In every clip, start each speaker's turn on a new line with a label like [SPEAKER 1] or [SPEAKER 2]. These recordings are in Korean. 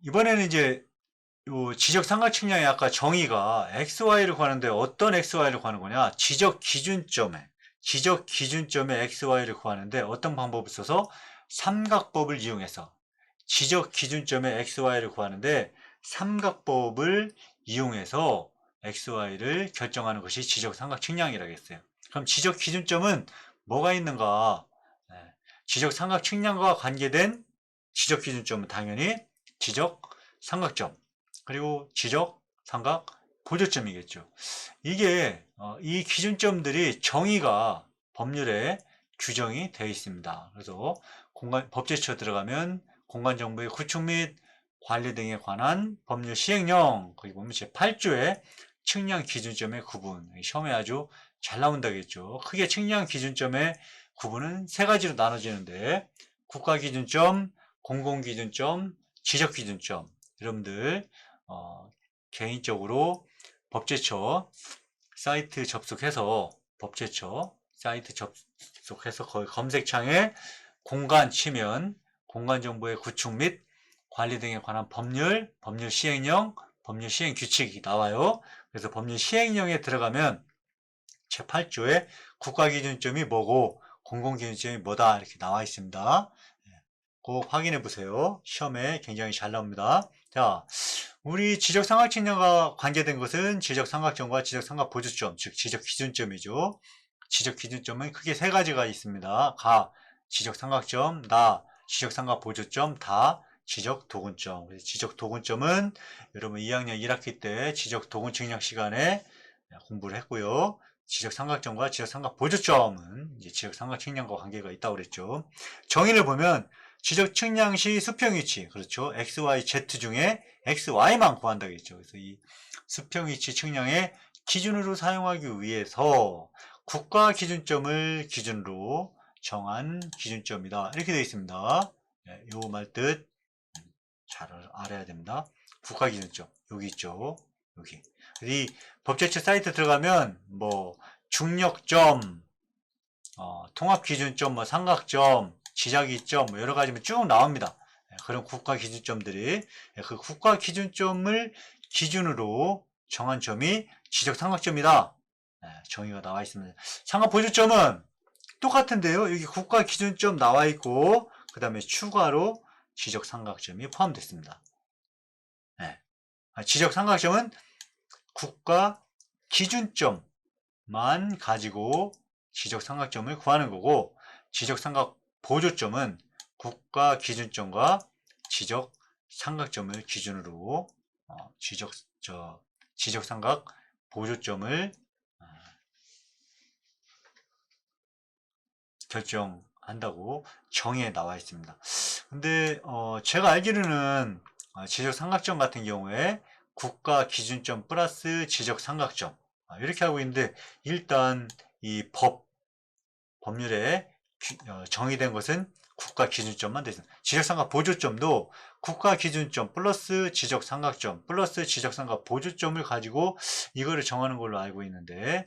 [SPEAKER 1] 이번에는 이제 요 지적 삼각 측량의 아까 정의가 XY를 구하는데 어떤 XY를 구하는 거냐? 지적 기준점에 XY를 구하는데 어떤 방법을 써서 삼각법을 이용해서 지적 기준점에 XY를 구하는데 삼각법을 이용해서 XY를 결정하는 것이 지적 삼각 측량이라고 했어요. 그럼 지적 기준점은 뭐가 있는가? 네. 지적 삼각 측량과 관계된 지적 기준점은 당연히 지적 삼각점 그리고 지적 삼각 보조점이겠죠. 이게 이 기준점들이 정의가 법률에 규정이 되어 있습니다. 그래서 법제처 들어가면 공간정보의 구축 및 관리 등에 관한 법률 시행령 거기 보면 제8조의 측량 기준점의 구분 시험에 아주 잘 나온다겠죠. 크게 측량 기준점의 구분은 세 가지로 나눠지는데 국가기준점, 공공기준점, 지적기준점 여러분들 개인적으로 법제처 사이트 접속해서 거기 검색창에 공간 치면 공간정보의 구축 및 관리 등에 관한 법률 시행령, 법률 시행 규칙이 나와요. 그래서 법률 시행령에 들어가면 제8조에 국가기준점이 뭐고 공공기준점이 뭐다 이렇게 나와 있습니다. 꼭 확인해 보세요. 시험에 굉장히 잘 나옵니다. 자, 우리 지적삼각측량과 관계된 것은 지적삼각점과 지적삼각보조점, 즉 지적기준점이죠. 지적기준점은 크게 세 가지가 있습니다. 가, 지적삼각점, 나, 지적삼각보조점, 다, 지적도근점. 지적도근점은 여러분 2학년 1학기 때 지적도근측량 시간에 공부를 했고요. 지적삼각점과 지적삼각보조점은 이제 지적삼각측량과 관계가 있다고 그랬죠. 정의를 보면 지적 측량 시 수평 위치, 그렇죠. X, Y, Z 중에 X, Y만 구한다고 했죠. 그래서 이 수평 위치 측량의 기준으로 사용하기 위해서 국가 기준점을 기준으로 정한 기준점이다. 이렇게 되어 있습니다. 네, 요 말뜻 잘 알아야 됩니다. 국가 기준점. 여기 있죠. 여기. 이 법제처 사이트 들어가면 뭐 중력점, 통합 기준점, 뭐 삼각점, 지자기점 뭐 여러 가지 쭉 나옵니다. 그런 국가 기준점들이 그 국가 기준점을 기준으로 정한 점이 지적 삼각점이다. 정의가 나와 있습니다. 삼각 보조점은 똑같은데요. 여기 국가 기준점 나와 있고 그 다음에 추가로 지적 삼각점이 포함됐습니다. 지적 삼각점은 국가 기준점만 가지고 지적 삼각점을 구하는 거고 지적 삼각 보조점은 국가 기준점과 지적 삼각점을 기준으로 지적 삼각 보조점을 결정한다고 정의에 나와 있습니다. 근데 제가 알기로는 지적 삼각점 같은 경우에 국가 기준점 플러스 지적 삼각점 이렇게 하고 있는데 일단 이 법률에 정의된 것은 국가 기준점만 되어 있습니다. 지적삼각 보조점도 국가 기준점 플러스 지적삼각점 플러스 지적삼각 보조점을 가지고 이거를 정하는 걸로 알고 있는데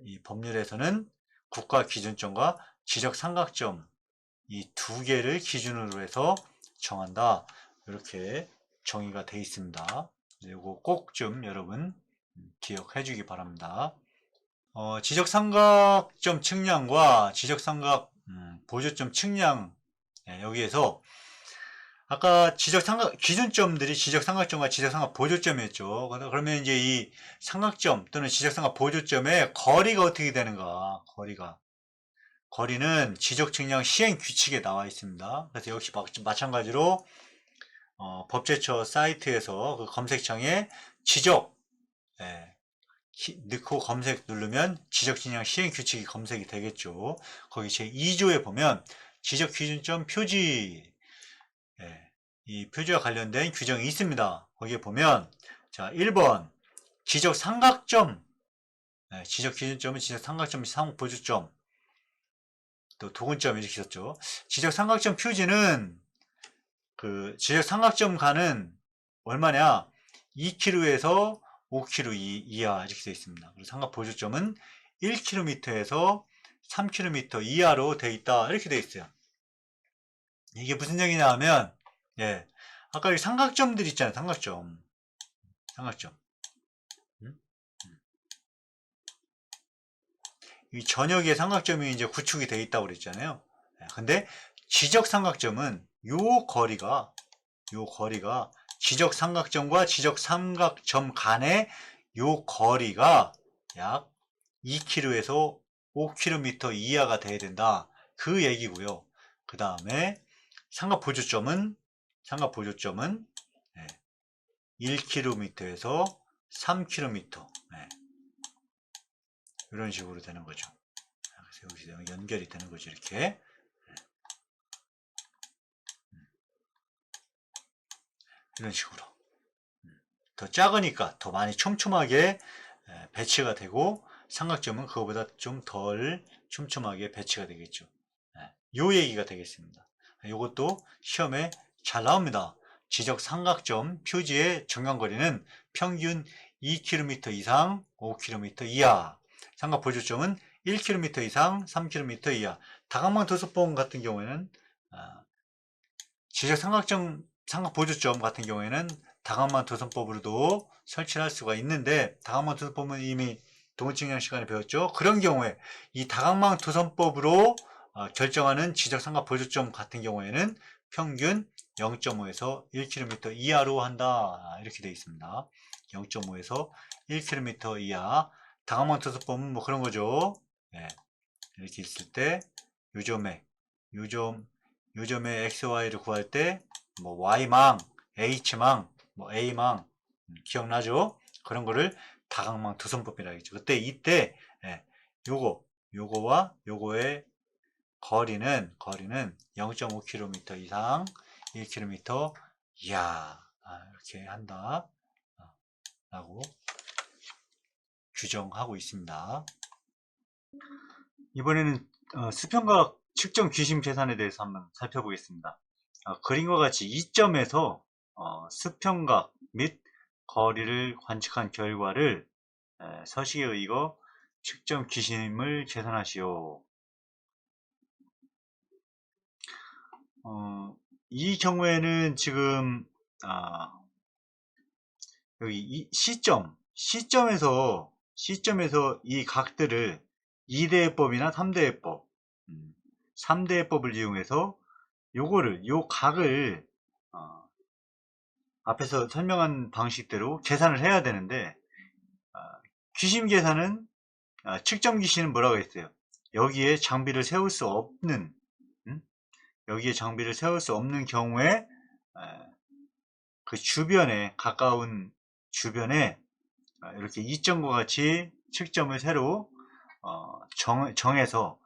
[SPEAKER 1] 이 법률에서는 국가 기준점과 지적삼각점 이 두 개를 기준으로 해서 정한다. 이렇게 정의가 되어 있습니다. 이거 꼭 좀 여러분 기억해 주기 바랍니다. 지적삼각점 측량과 지적삼각 보조점 측량 여기에서 아까 기준점들이 지적삼각점과 지적삼각 보조점이었죠. 그러면 이제 이 삼각점 또는 지적삼각 보조점의 거리가 어떻게 되는가? 거리는 지적측량 시행 규칙에 나와 있습니다. 그래서 역시 마찬가지로 법제처 사이트에서 그 검색창에 지적 넣고 검색 누르면 지적측량 시행 규칙이 검색이 되겠죠. 거기 제2조에 보면 지적기준점 표지 이 표지와 관련된 규정이 있습니다. 거기에 보면 자 1번 지적삼각점 지적기준점은 지적삼각점 상보조점 또 도근점 이렇게 있었죠. 지적삼각점 표지는 그 지적삼각점 가는 얼마냐 2km에서 5km 이하 이렇게 되어 있습니다. 그리고 삼각 보조점은 1km에서 3km 이하로 되어 있다 이렇게 되어 있어요. 이게 무슨 얘기냐 하면 아까 이 삼각점들 있잖아요. 삼각점. 음? 이 전역에 삼각점이 이제 구축이 되어 있다고 그랬잖아요. 근데 지적 삼각점은 요 거리가 지적 삼각점과 지적 삼각점 간의 요 거리가 약 2km에서 5km 이하가 돼야 된다. 그 얘기고요. 그 다음에 삼각 보조점은 1km에서 3km 이런 식으로 되는 거죠. 그래서 여기서 연결이 되는 거죠. 이렇게 이런 식으로 더 작으니까 더 많이 촘촘하게 배치가 되고 삼각점은 그거보다 좀 덜 촘촘하게 배치가 되겠죠. 요 얘기가 되겠습니다. 이것도 시험에 잘 나옵니다. 지적 삼각점 표지의 정강거리는 평균 2km 이상 5km 이하, 삼각 보조점은 1km 이상 3km 이하. 다각망 도서법 같은 경우에는 지적 삼각점 삼각 보조점 같은 경우에는 다각망 도선법으로도 설치를 할 수가 있는데, 다각망 도선법은 이미 동호증량 시간에 배웠죠. 그런 경우에 이 다각망 도선법으로 결정하는 지적 삼각 보조점 같은 경우에는 평균 0.5에서 1km 이하로 한다. 이렇게 되어 있습니다. 0.5에서 1km 이하. 다각망 도선법은 뭐 그런 거죠. 네. 이렇게 있을 때 요점에 XY를 구할 때 뭐 Y망, H망, 뭐 A망 기억나죠? 그런 거를 다각망 두선법이라고 했죠. 이때 요거와 요거의 거리는 0.5km 이상 1km 이하 이렇게 한다 라고 규정하고 있습니다. 이번에는 수평각 측정 귀심 계산에 대해서 한번 살펴보겠습니다. 그림과 같이 이점에서 수평각 및 거리를 관측한 결과를 서식에 의거 측정 귀심을 계산하시오. 이 경우에는 지금 여기 이 시점에서 이 각들을 2대해법이나 3대해법 3대해법을 이용해서 요 각을 앞에서 설명한 방식대로 계산을 해야 되는데, 귀심 계산은 측정 귀심은 뭐라고 했어요? 여기에 장비를 세울 수 없는 경우에 그 주변에 가까운 주변에 이렇게 이점과 같이 측점을 새로 정해서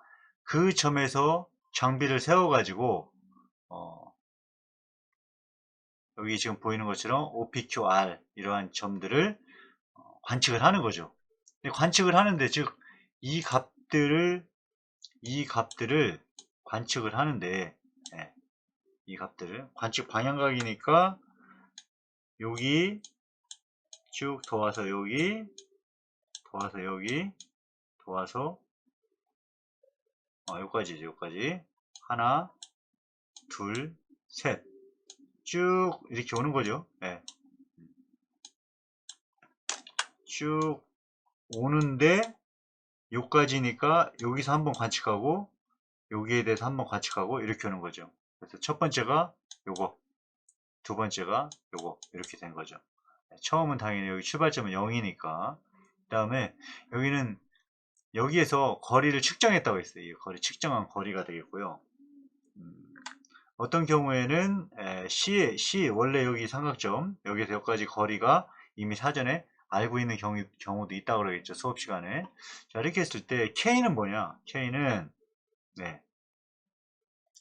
[SPEAKER 1] 그 점에서 장비를 세워 가지고 여기 지금 보이는 것처럼 OPQR 이러한 점들을 관측을 하는 거죠. 관측을 하는데, 즉 이 값들을 관측을 하는데, 이 값들을 관측 방향각이니까 여기 쭉 도와서 여기 도와서 여기까지죠. 여기까지 하나 둘 셋 쭉 이렇게 오는 거죠. 쭉 오는데 여기까지니까 여기서 한번 관측하고 여기에 대해서 한번 관측하고 이렇게 오는 거죠. 그래서 첫 번째가 요거, 두 번째가 요거 이렇게 된 거죠. 처음은 당연히 여기 출발점은 0이니까. 그 다음에 여기는 여기에서 거리를 측정했다고 했어요. 이 거리 측정한 거리가 되겠고요. 어떤 경우에는 C 원래 여기 삼각점 여기서 여기까지 거리가 이미 사전에 알고 있는 경우도 있다고 그러겠죠. 수업 시간에. 자, 이렇게 했을 때 K는 뭐냐? K는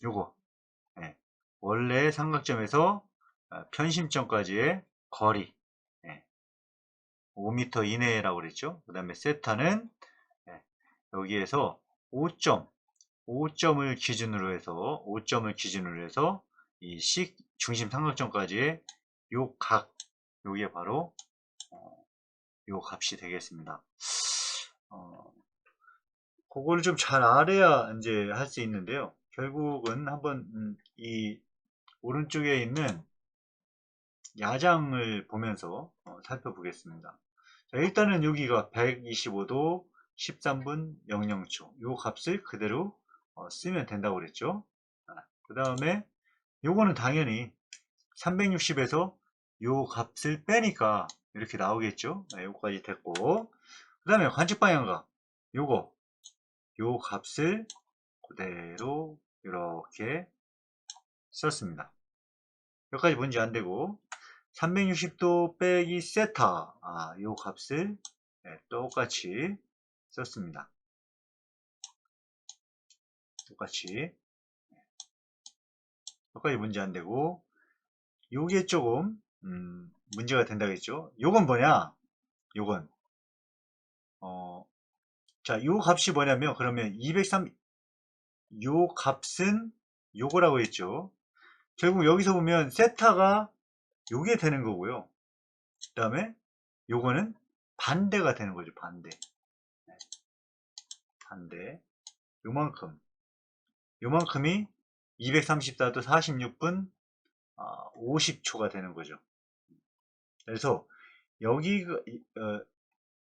[SPEAKER 1] 요거 원래 삼각점에서 편심점까지의 거리 5m 이내라고 그랬죠. 그 다음에 세타는 여기에서 5점을 기준으로 해서 이 C 중심 삼각점까지의 요 각, 요게 바로 요 값이 되겠습니다. 그거를 좀 잘 알아야 이제 할 수 있는데요. 결국은 한번 이 오른쪽에 있는 야장을 보면서 살펴보겠습니다. 자, 일단은 여기가 125도 13분 00초 요 값을 그대로 쓰면 된다고 그랬죠. 그 다음에 요거는 당연히 360에서 요 값을 빼니까 이렇게 나오겠죠. 요거까지 됐고, 그 다음에 관측 방향각 요거 요 값을 그대로 이렇게 썼습니다. 여기까지 문제 안되고, 360도 빼기 세타 요 값을 똑같이 썼습니다. 똑같이. 여기까지 문제 안되고, 요게 조금 문제가 된다겠죠. 요건 뭐냐, 요건 자, 요 값이 뭐냐면, 그러면 203, 요 값은 요거라고 했죠. 결국 여기서 보면 세타가 요게 되는 거고요. 그 다음에 요거는 반대가 되는 거죠. 반대. 반대. 요만큼이 234도 46분 50초가 되는 거죠. 그래서 여기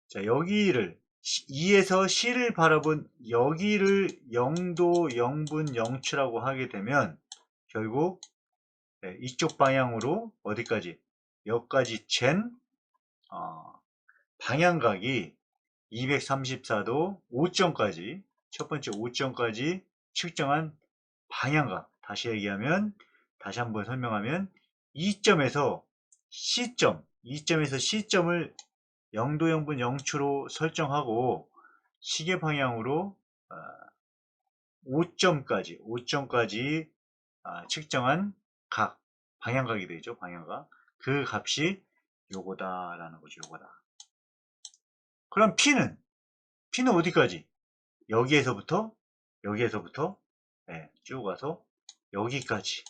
[SPEAKER 1] 자, 여기를 2에서 C를 바라본 여기를 0도 0분 0초라고 하게 되면 결국 이쪽 방향으로 어디까지? 여기까지 잰 방향각이 234도 5점까지, 첫 번째 5점까지 측정한 방향각, 다시 얘기하면, 다시 한번 설명하면 2점에서 C점, 2점에서 C점을 0도 0분 0초로 설정하고 시계 방향으로 5점까지 측정한 각, 방향각이 되죠. 방향각. 그 값이 요거다라는 거죠. 요거다. 그럼 P는 어디까지? 여기에서부터 쭉 가서 여기까지.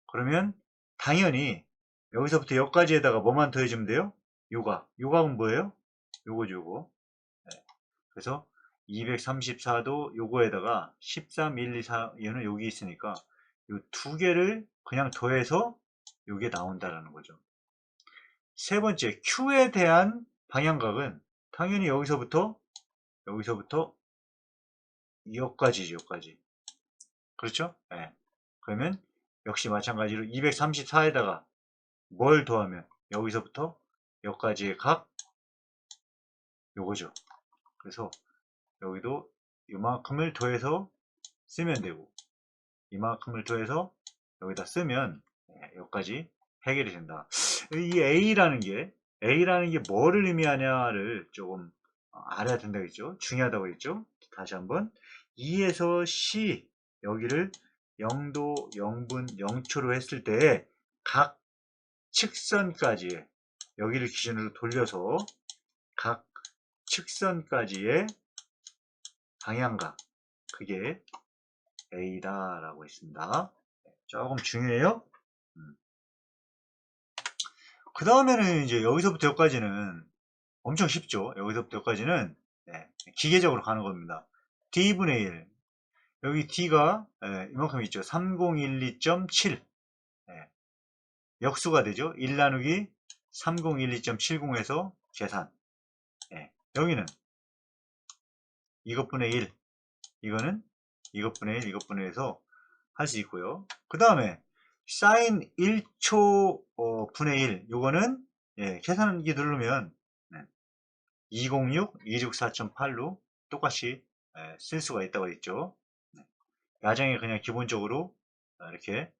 [SPEAKER 1] 그러면 당연히 여기서부터 여기까지에다가 뭐만 더해주면 돼요? 요각은 뭐예요? 요거죠. 요거. 그래서 234도 요거에다가 13, 1, 2, 4 얘는 여기 있으니까 요 두 개를 그냥 더해서 요게 나온다라는 거죠. 세 번째 Q에 대한 방향각은 당연히 여기서부터 여기까지죠. 여기까지. 그렇죠? 네. 그러면 역시 마찬가지로 234에다가 뭘 더하면 여기서부터 여기까지의 각 요거죠. 그래서 여기도 이만큼을 더해서 쓰면 되고 이만큼을 더해서 여기다 쓰면 여기까지 해결이 된다. 이 A라는 게 뭐를 의미하냐를 조금 알아야 된다겠죠. 중요하다고 했죠. 다시 한번 2에서 C 여기를 0도 0분 0초로 했을 때 각 측선까지의 여기를 기준으로 돌려서 각 측선까지의 방향각 그게 A다 라고 했습니다. 조금 중요해요. 그 다음에는 이제 여기서부터 여기까지는 엄청 쉽죠. 여기서부터 여기까지는 기계적으로 가는 겁니다. D분의 1 여기 D가 이만큼 있죠. 3012.7 역수가 되죠. 1 나누기 3012.70에서 계산. 여기는 이것분의 1 이거는 이것분의 1 이것분의 1에서 할 수 있고요. 그 다음에 사인 1초 분의 1 요거는 계산기 누르면 206 264.8로 똑같이 쓸 수가 있다고 했죠. 야장에 그냥 기본적으로 이렇게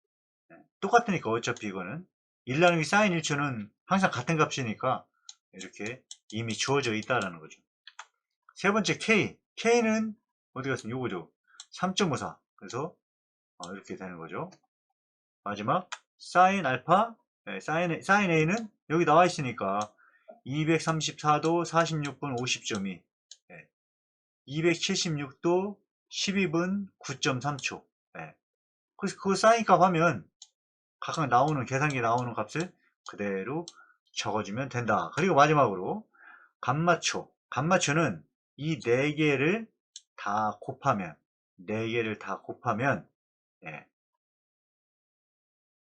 [SPEAKER 1] 똑같으니까 어차피 이거는 1 나누기 사인 1초는 항상 같은 값이니까 이렇게 이미 주어져 있다라는 거죠. 세 번째 K는 어디 갔으면 요거죠. 3.54 그래서 이렇게 되는 거죠. 마지막 사인 알파 사인 A는 여기 나와 있으니까 234도 46분 50점이 276도 12분 9.3초 그래서 그 사인 값 하면 각각 나오는 계산기에 나오는 값을 그대로 적어주면 된다. 그리고 마지막으로 감마초는 이 4개를 다 곱하면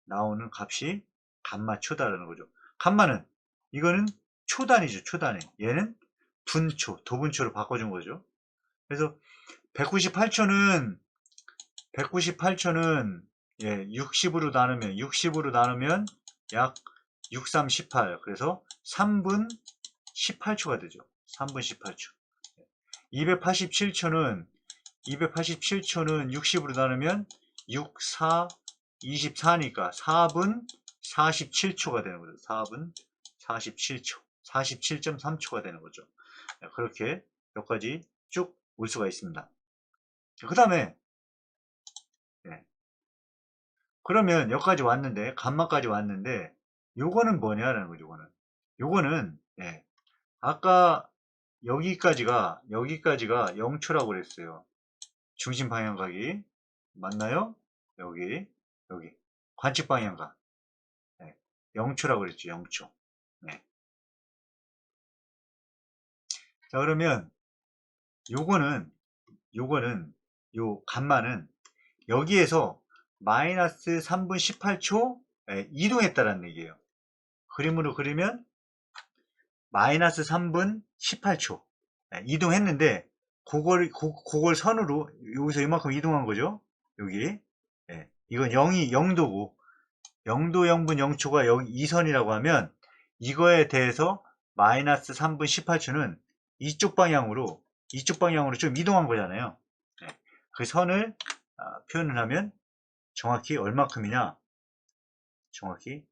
[SPEAKER 1] 나오는 값이 감마 초다라는 거죠. 감마는 이거는 초단위죠. 초단위. 얘는 분초, 도분초로 바꿔준 거죠. 그래서 198초는 60으로 나누면 약 63, 18. 그래서 3분 18초가 되죠. 3분 18초. 287초는 60으로 나누면 6, 4, 24니까 4분 47초가 되는 거죠. 4분 47초. 47.3초가 되는 거죠. 그렇게 여기까지 쭉 올 수가 있습니다. 그 다음에 그러면 여기까지 왔는데 감마까지 왔는데 요거는 뭐냐라는 거죠. 요거는 아까 여기까지가 0초라고 그랬어요. 중심 방향각이 맞나요? 여기 관측 방향각 0초라고 그랬죠. 0초. 자, 그러면 요거는 요 감마는 여기에서 마이너스 3분 18초 이동했다라는 얘기예요. 그림으로 그리면 마이너스 3분 18초 이동했는데 그걸 선으로 여기서 이만큼 이동한 거죠. 여기 이건 0도고 0도 0분 0초가 여기 이 선이라고 하면 이거에 대해서 마이너스 3분 18초는 이쪽 방향으로 좀 이동한 거잖아요. 그 선을 표현을 하면 정확히 얼마큼이냐, 정확히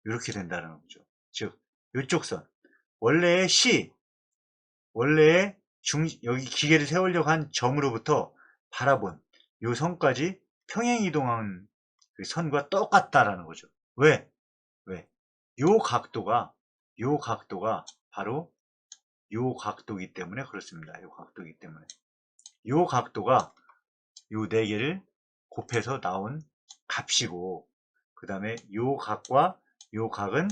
[SPEAKER 1] 이렇게 된다는 거죠. 즉 이쪽 선 원래의 여기 기계를 세우려고 한 점으로부터 바라본 이 선까지 평행 이동한 그 선과 똑같다라는 거죠. 왜? 요 각도가 바로 요 각도이기 때문에 그렇습니다. 요 각도이기 때문에 요 각도가 요 네 개를 곱해서 나온 값이고, 그 다음에 요 각과 요 각은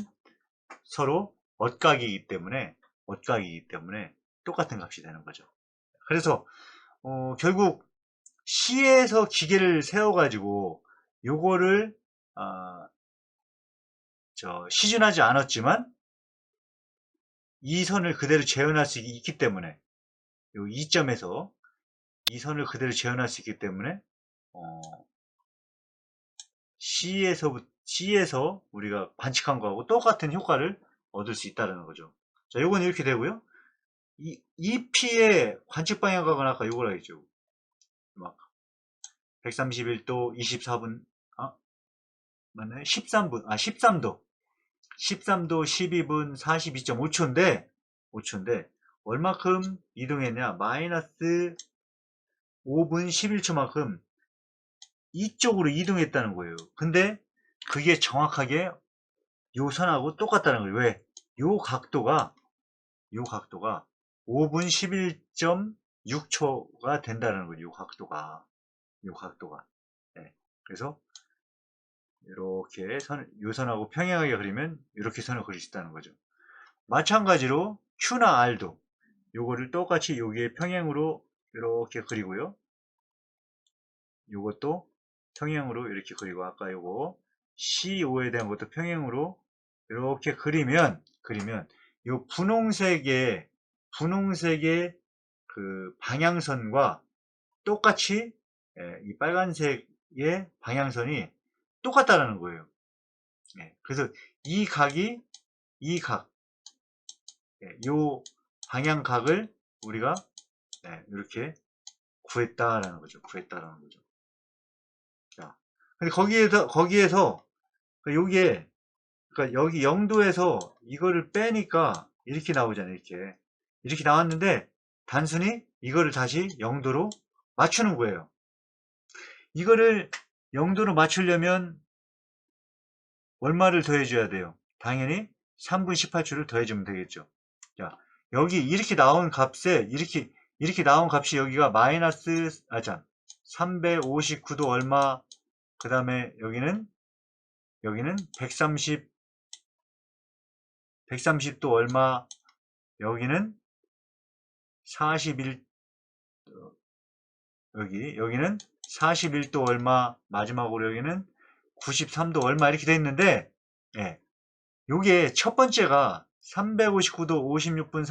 [SPEAKER 1] 서로 엇각이기 때문에 똑같은 값이 되는 거죠. 그래서 결국 C에서 기계를 세워가지고 요거를 시준하지 않았지만 이 선을 그대로 재현할 수 있기 때문에 요 2점에서 이 선을 그대로 재현할 수 있기 때문에 C에서 우리가 관측한 거하고 똑같은 효과를 얻을 수 있다는 거죠. 자, 요건 이렇게 되고요. EP의 관측 방향각은 아까 요거라 했죠. 131도 24분 맞나요? 13분 13도 12분 42.5초인데 얼마큼 이동했냐? 마이너스 5분 11초만큼 이쪽으로 이동했다는 거예요. 근데 그게 정확하게 요 선하고 똑같다는 거예요. 왜? 요 각도가 5분 11.6초가 된다는 거예요. 요 각도가. 네. 그래서 이렇게 요 선하고 평행하게 그리면 이렇게 선을 그릴 수 있다는 거죠. 마찬가지로 Q나 R도 요거를 똑같이 여기에 평행으로 이렇게 그리고요. 요것도 평행으로 이렇게 그리고 아까 요거 C5에 대한 것도 평행으로 이렇게 그리면 요 분홍색의 그 방향선과 똑같이 이 빨간색의 방향선이 똑같다라는 거예요. 그래서 이 요 방향각을 우리가 이렇게 구했다라는 거죠. 자, 근데 거기에서 요게 그러니까 여기 0도에서 이거를 빼니까 이렇게 나오잖아요. 이렇게 나왔는데 단순히 이거를 다시 0도로 맞추는 거예요. 이거를 0도로 맞추려면 얼마를 더해줘야 돼요? 당연히 3분 18초를 더해주면 되겠죠. 자, 여기 이렇게 나온 값에 이렇게 나온 값이 여기가 마이너스 359도 얼마, 그 다음에 여기는 130도 얼마, 여기는 41 여기는 41도 얼마, 마지막으로 여기는 93도 얼마 이렇게 돼 있는데, 예, 요게 첫 번째가 359도 56분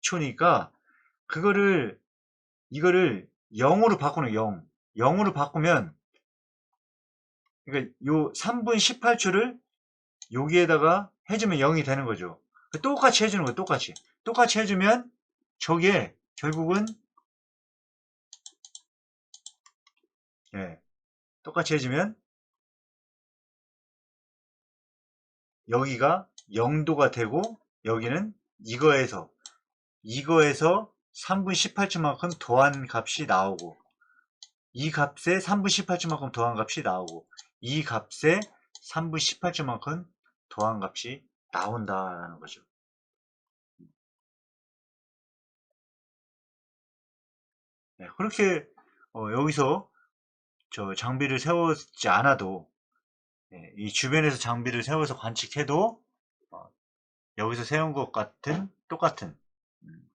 [SPEAKER 1] 42초니까 이거를 0으로 바꾸는 0. 0으로 바꾸면, 그러니까 요 3분 18초를 여기에다가 해주면 0이 되는 거죠. 똑같이 해주는 거예요. 똑같이 해주면 저게 결국은, 예, 똑같이 해주면 여기가 0도가 되고, 여기는 이거에서 3분 18초만큼 더한 값이 나오고, 이 값에 3분 18초만큼 더한 값이 나오고, 이 값에 3분 18초만큼 더한 값이 나온다라는 거죠. 네, 그렇게 여기서 저 장비를 세우지 않아도, 이 주변에서 장비를 세워서 관측해도 여기서 세운 것 같은 똑같은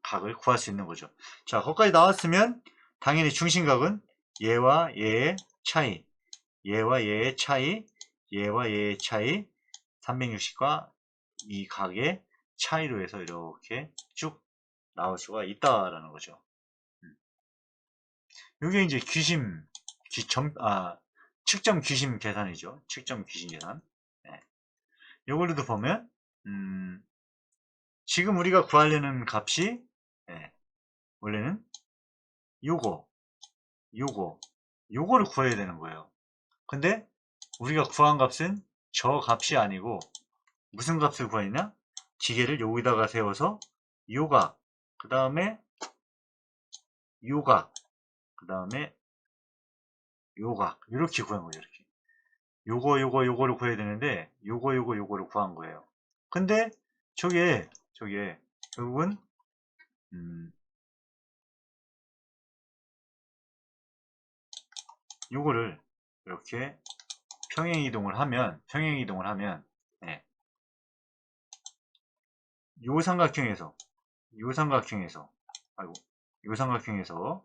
[SPEAKER 1] 각을 구할 수 있는 거죠. 자, 거기까지 나왔으면 당연히 중심각은 얘와 얘의 차이, 얘와 얘의 차이, 얘와 얘의 차이, 360과 이 각의 차이로 해서 이렇게 쭉 나올 수가 있다라는 거죠. 이게 이제 측정 귀심 계산이죠. 측정 귀심 계산. 네. 이걸로도 보면, 지금 우리가 구하려는 값이, 원래는 요거를 구해야 되는 거예요. 근데 우리가 구한 값은 저 값이 아니고 무슨 값을 구했냐? 기계를 여기다가 세워서 요각, 그 다음에 요각, 그 다음에 요각, 이렇게 구한 거예요. 이렇게 요거를 구해야 되는데 요거를 구한 거예요. 근데 저게 결국은 요거를 이렇게 평행 이동을 하면 네, 요 삼각형에서 아이고 요 삼각형에서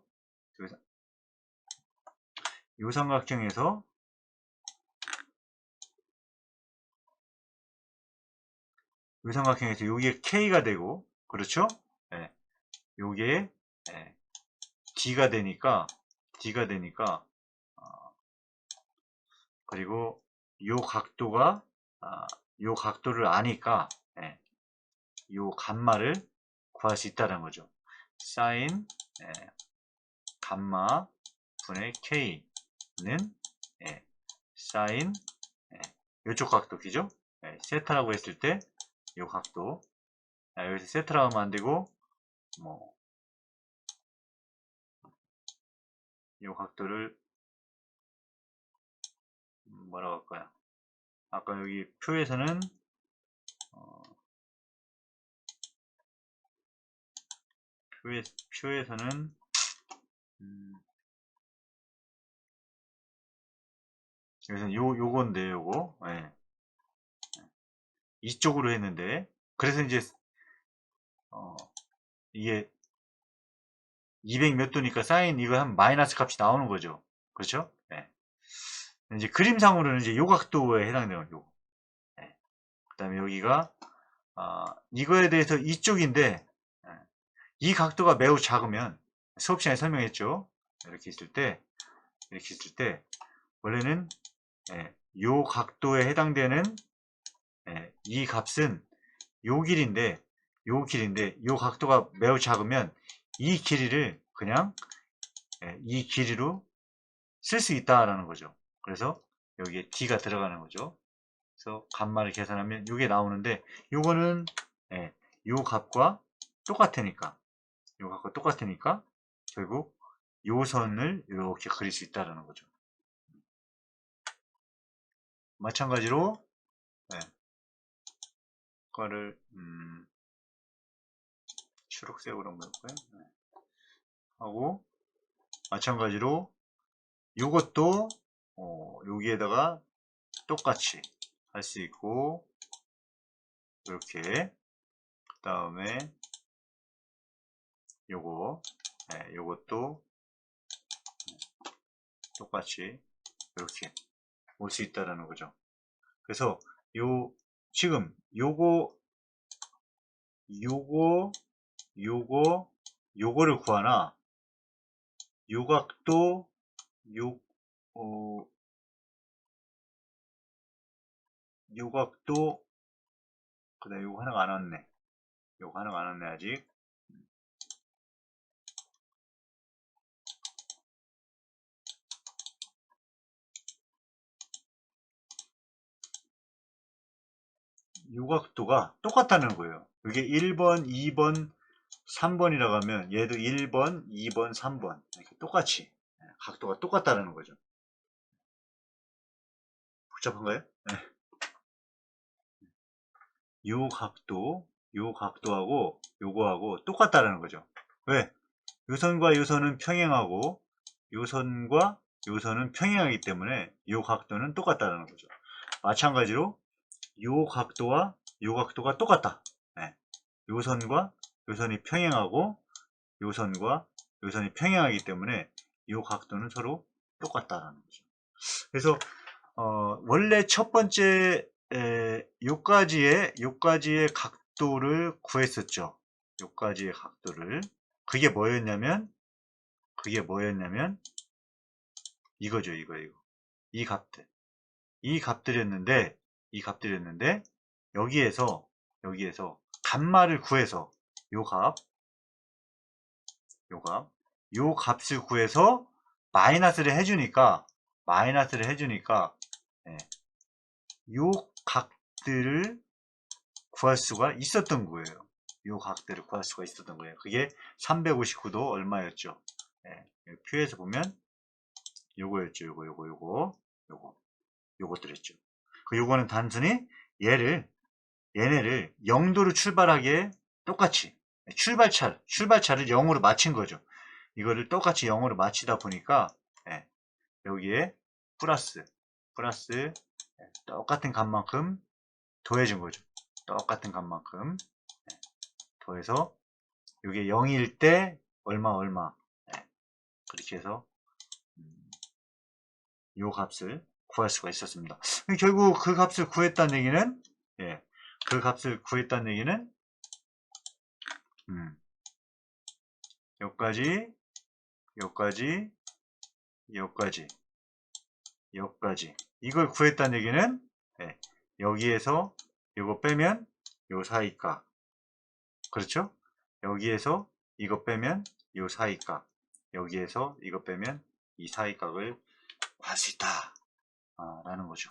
[SPEAKER 1] 요 삼각형에서 요게 K가 되고, 그렇죠? 예, 요게 예, D가 되니까 그리고 요 각도가 요 각도를 아니까, 예, 요 감마를 구할 수 있다는 거죠. 사인 감마 분의 K는 사인 요쪽 각도, 그죠? 세타라고 했을 때 요 각도, 여기서 세타라고 하면 안 되고, 뭐 요 각도를 뭐라고 할까요? 아까 여기 표에서는 표에서는 여기서 요건데 요거, 이쪽으로 했는데, 그래서 이제 이게 200 몇 도니까 사인 이거 하면 마이너스 값이 나오는 거죠. 그렇죠? 이제 그림상으로는 이제 요 각도에 해당되는 요거. 그 다음에 여기가 이거에 대해서 이쪽인데, 이 각도가 매우 작으면 수업 시간에 설명했죠. 이렇게 있을 때 원래는 요 각도에 해당되는 이 값은 요 길인데 요 각도가 매우 작으면 이 길이를 그냥 이 길이로 쓸 수 있다라는 거죠. 그래서 여기에 D가 들어가는 거죠. 그래서 감마를 계산하면 이게 나오는데, 요거는 요 값과 똑같으니까 결국 요 선을 이렇게 그릴 수 있다라는 거죠. 마찬가지로 거를 초록색으로 한번 볼까요? 하고, 마찬가지로 요것도 여기에다가 똑같이 할 수 있고, 이렇게, 그 다음에 요것도 똑같이 이렇게 올 수 있다라는 거죠. 그래서 지금 요거를 구하나 요각도 요각도 그다음 요거 하나가 안 왔네. 요거 하나가 안 왔네 아직. 요각도가 똑같다는 거예요. 이게 1번, 2번, 3번이라고 하면 얘도 1번, 2번, 3번 이렇게 똑같이 각도가 똑같다는 거죠. 복잡한가요? 네. 요 각도하고 요거하고 똑같다는 거죠. 왜? 요선과 요선은 평행하고 요선과 요선은 평행하기 때문에 요 각도는 똑같다는 거죠. 마찬가지로 요 각도와 요 각도가 똑같다. 네. 요선과 요선이 평행하고 요선과 요선이 평행하기 때문에 요 각도는 서로 똑같다라는 거죠. 그래서 원래 첫 번째 요까지의 각도를 구했었죠. 요까지의 각도를. 그게 뭐였냐면 이거죠. 이거. 이 값들. 이 값들이었는데 여기에서 값말을 구해서 요 값을 구해서 마이너스를 해주니까 예, 요 각들을 구할 수가 있었던 거예요. 요 각들을 구할 수가 있었던 거예요. 그게 359도 얼마였죠? 예, 표에서 보면 요거였죠. 요것들이었죠. 요거는 단순히 얘네를 0도로 출발하게 똑같이 출발차를 0으로 맞춘 거죠. 이거를 똑같이 0으로 맞추다 보니까 예, 여기에 플러스 똑같은 값만큼 더해준 거죠. 똑같은 값만큼 더해서 이게 0일 때 얼마 그렇게 해서 요 값을 구할 수가 있었습니다. 결국 그 값을 구했다는 얘기는 여기까지 이걸 구했다는 얘기는 여기에서 이거 빼면 요 사이값, 그렇죠? 여기에서 이거 빼면 요 사이값, 여기에서 이거 빼면 이 사이값을 구할 수 있다 라는 거죠.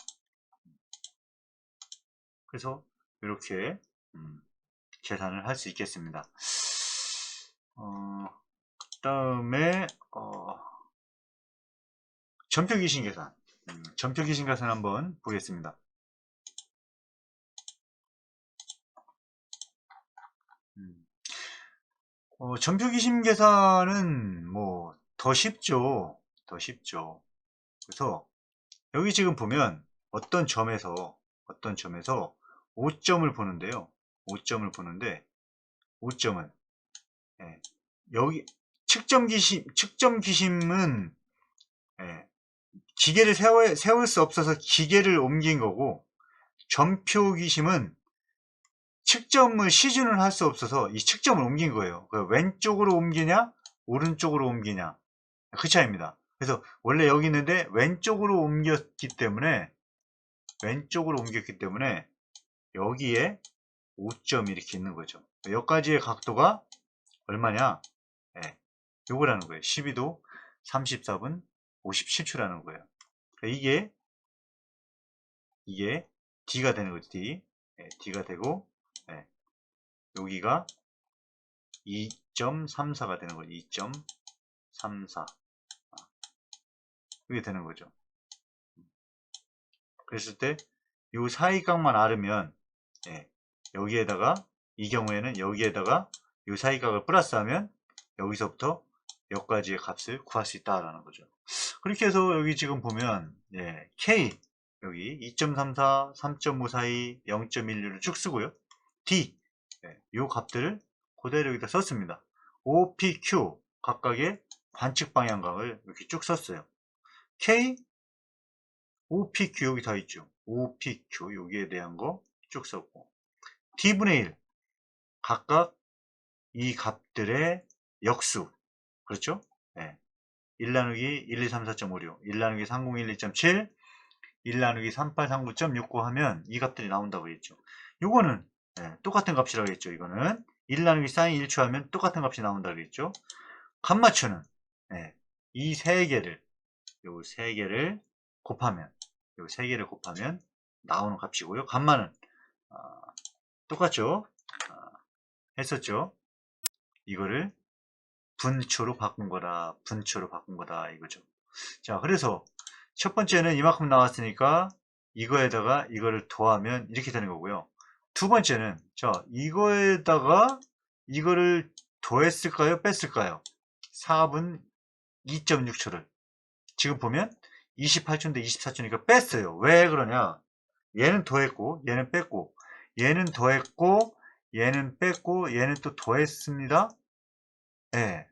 [SPEAKER 1] 그래서 이렇게 계산을 할 수 있겠습니다. 그 다음에 전표 귀신 계산. 전표 귀신 계산 한번 보겠습니다. 전표 귀신 계산은 뭐 더 쉽죠. 그래서 여기 지금 보면 어떤 점에서 5점을 보는데요. 5점은 여기 측정 귀심은 기계를 세울 수 없어서 기계를 옮긴 거고, 전표 귀심은 측정을 시준을 할 수 없어서 이 측정을 옮긴 거예요. 왼쪽으로 옮기냐 오른쪽으로 옮기냐 그 차이입니다. 그래서 원래 여기 있는데 왼쪽으로 옮겼기 때문에 여기에 5점이 이렇게 있는 거죠. 여기까지의 각도가 얼마냐? 요거라는 거예요. 12도 34분 57초라는 거예요. 이게 D가 되는 거죠. D가 되고 여기가 2.34가 되는 거죠. 2.34 이게 되는 거죠. 그랬을 때 요 사이각만 알으면 여기에다가 이 경우에는 여기에다가 요 사이각을 플러스하면 여기서부터 여기까지의 값을 구할 수 있다라는 거죠. 그렇게 해서 여기 지금 보면 K 여기 2.34, 3.54, 0.16을 쭉 쓰고요. D 요 값들을 그대로 여기다 썼습니다. O, P, Q 각각의 관측 방향각을 이렇게 쭉 썼어요. K OPQ 여기 다 있죠. OPQ 여기에 대한 거 쭉 썼고, T분의 1 각각 이 값들의 역수, 그렇죠? 네. 1 나누기 1, 2, 3, 4.56, 1 나누기 3012.7, 1 나누기 3839.69 하면 이 값들이 나온다고 했죠. 요거는 똑같은 값이라고 했죠. 이거는 1 나누기 사인 1초 하면 똑같은 값이 나온다고 했죠. 값맞추는 이 세 개를, 요 세 개를 곱하면, 요 세 개를 곱하면 나오는 값이고요. 값만은 똑같죠. 했었죠. 이거를 분초로 바꾼 거다. 분초로 바꾼 거다. 이거죠. 자, 그래서 첫 번째는 이만큼 나왔으니까 이거에다가 이거를 더하면 이렇게 되는 거고요. 두 번째는 자, 이거에다가 이거를 더했을까요? 뺐을까요? 4분 2.6초를 지금 보면 28초인데 24초니까 뺐어요. 왜 그러냐? 얘는 더했고 얘는 뺐고, 얘는 더했고 얘는 뺐고 얘는 또 더했습니다. 예.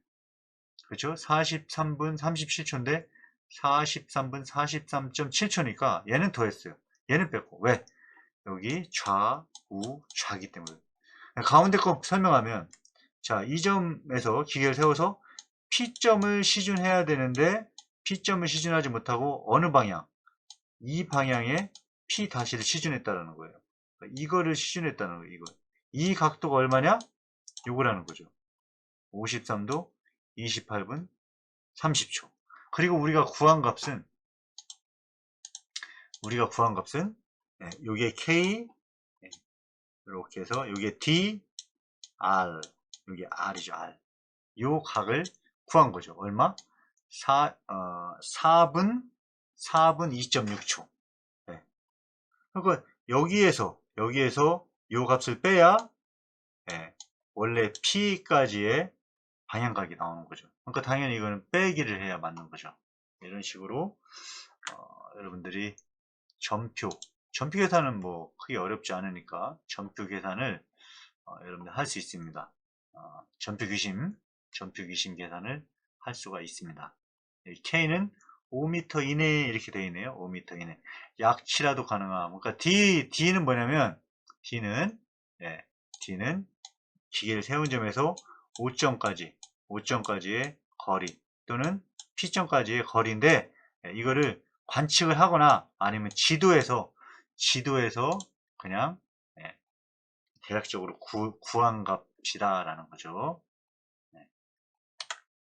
[SPEAKER 1] 그렇죠? 43분 37초인데 43분 43.7초니까 얘는 더했어요. 얘는 뺐고. 왜? 여기 좌, 우, 좌기 때문에. 가운데 거 설명하면, 자, 이 점에서 기계를 세워서 P점을 시준해야 되는데 P점을 시준하지 못하고 어느 방향? 이 방향에 P 다시를 시준했다는 거예요. 이거를 시준했다는 거예요. 이거. 이 각도가 얼마냐? 요거라는 거죠. 53도 28분 30초. 그리고 우리가 구한 값은 요게 K, 이렇게 해서 요게 D, R, 요게 R이죠. R. 요 각을 구한 거죠. 얼마? 4분 2.6초. 네. 그러니까 여기에서 요 값을 빼야 원래 P까지의 방향각이 나오는 거죠. 그러니까 당연히 이거는 빼기를 해야 맞는 거죠. 이런 식으로 여러분들이 점표 계산은 뭐 크게 어렵지 않으니까 점표 계산을 여러분들 할 수 있습니다. 점표 귀심 계산을 할 수가 있습니다. K는 5m 이내 이렇게 되어 있네요. 5m 이내. 약치라도 가능함. 그러니까 D는 뭐냐면 D는 기계를 세운 점에서 5점까지의 거리 또는 P점까지의 거리인데, 이거를 관측을 하거나 아니면 지도에서 그냥 대략적으로 구한 값이다 라는 거죠.